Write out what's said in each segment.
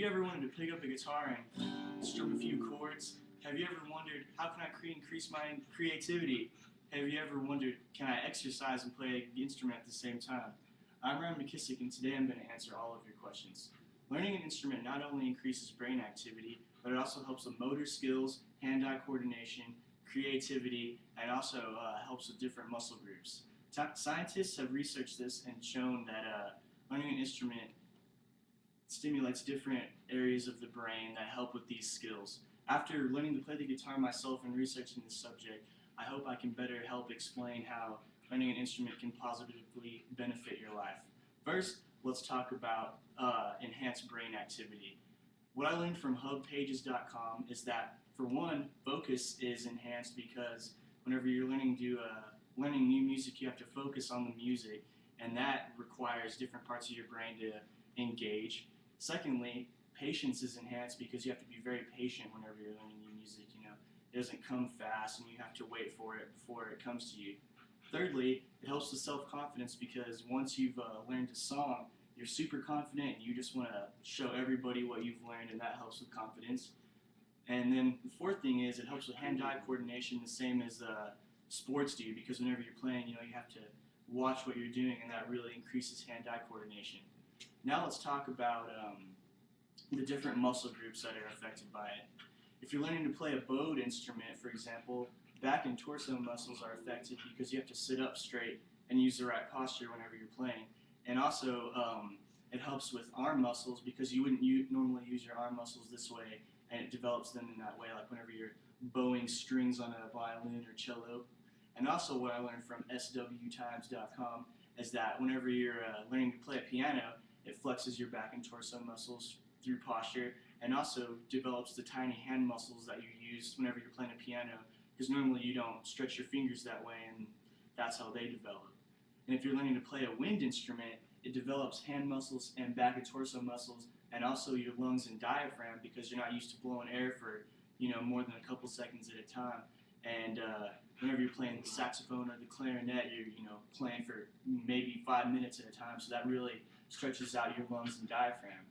you ever wanted to pick up a guitar and strum a few chords? Have you ever wondered, how can I increase my creativity? Have you ever wondered, can I exercise and play the instrument at the same time? I'm McKissack, and today I'm going to answer all of your questions. Learning an instrument not only increases brain activity, but it also helps with motor skills, hand-eye coordination, creativity, and also helps with different muscle groups. Scientists have researched this and shown that learning an instrument stimulates different areas of the brain that help with these skills. After learning to play the guitar myself and researching this subject, I hope I can better help explain how learning an instrument can positively benefit your life. First, let's talk about enhanced brain activity. What I learned from hubpages.com is that, for one, focus is enhanced because whenever you're learning new music, you have to focus on the music, and that requires different parts of your brain to engage. Secondly, patience is enhanced because you have to be very patient whenever you're learning new music. It doesn't come fast, and you have to wait for it before it comes to you. Thirdly, it helps with self-confidence because once you've learned a song, you're super confident and you just want to show everybody what you've learned, and that helps with confidence. And then the fourth thing is it helps with hand-eye coordination, the same as sports do, because whenever you're playing, you have to watch what you're doing, and that really increases hand-eye coordination. Now let's talk about the different muscle groups that are affected by it. If you're learning to play a bowed instrument, for example, back and torso muscles are affected because you have to sit up straight and use the right posture whenever you're playing. And also, it helps with arm muscles because you wouldn't normally use your arm muscles this way, and it develops them in that way, like whenever you're bowing strings on a violin or cello. And also, what I learned from swtimes.com is that whenever you're learning to play a piano, it flexes your back and torso muscles through posture, and also develops the tiny hand muscles that you use whenever you're playing a piano, because normally you don't stretch your fingers that way, and that's how they develop. And if you're learning to play a wind instrument, it develops hand muscles and back and torso muscles, and also your lungs and diaphragm, because you're not used to blowing air for more than a couple seconds at a time. And whenever you're playing the saxophone or the clarinet, you're playing for maybe 5 minutes at a time, so that really stretches out your lungs and diaphragm.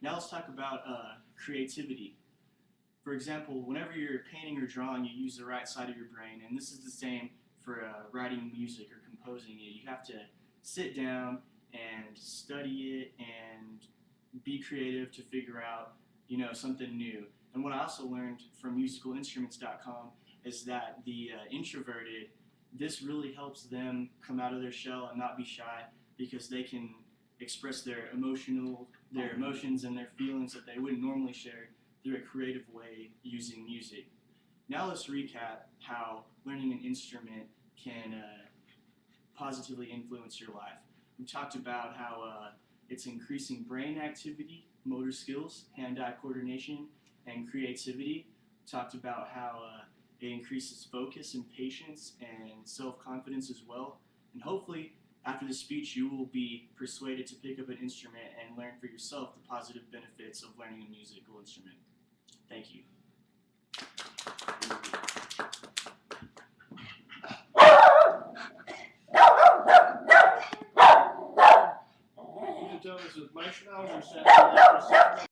Now let's talk about creativity. For example, whenever you're painting or drawing, you use the right side of your brain, and this is the same for writing music or composing it. You have to sit down and study it and be creative to figure out something new. And what I also learned from musicalinstruments.com is that the introverted, this really helps them come out of their shell and not be shy, because they can express their emotions and their feelings that they wouldn't normally share through a creative way using music. Now let's recap how learning an instrument can positively influence your life. We talked about how it's increasing brain activity, motor skills, hand-eye coordination, and creativity. We talked about how it increases focus and patience and self-confidence as well. And hopefully, after this speech, you will be persuaded to pick up an instrument and learn for yourself the positive benefits of learning a musical instrument. Thank you. You can tell this is Mike Schnauzer.